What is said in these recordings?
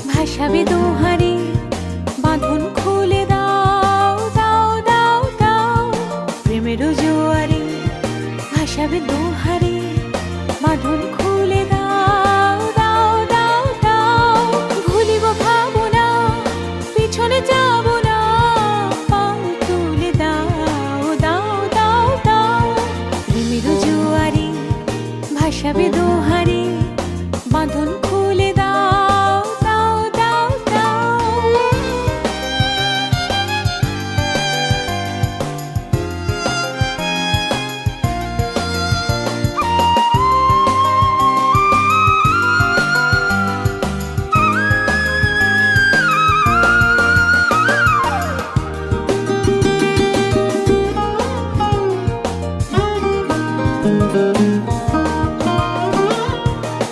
ভাসাবে দোহারে বাঁধন খুলে দাও দাও দাও দাও। প্রেমের জোয়ারে ভাসাবে দোহারে বাঁধন খুলে দাও দাও দাও দাও। ভুলিব ভাবনা পিছনে যাব না, পাও তুলে দাও দাও দাও দাও। প্রেমের জোয়ারে ভাসাবে দোহারে বাঁধন খুলে দাও।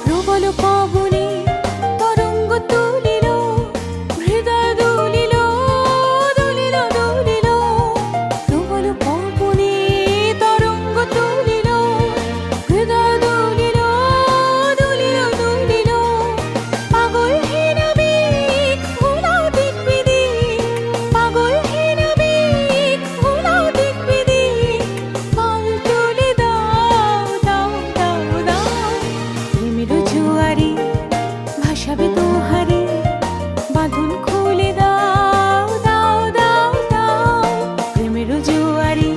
প্রবল পবনে তরঙ্গ তুলিল, হৃদয় দুলিল দুলিল দুলিল। প্রবল পবনে তরঙ্গ তুলিল, হৃদয় দুলিল দুলিল দুলিল। পাগল হীনবিক ভুলাও দিক বিদিক, পাগল হীনবিক ভুলাও দিক বিদিক। পাল তুলে দাও দাও দাও দাও। প্রেমের জোয়ারে ভাসাবে দোহারে বাঁধন খুলে দাও দাও দাও দাও। প্রেমের জোয়ারে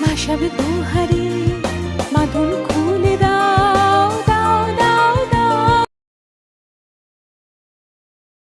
ভাসাবে দোহারে বাঁধন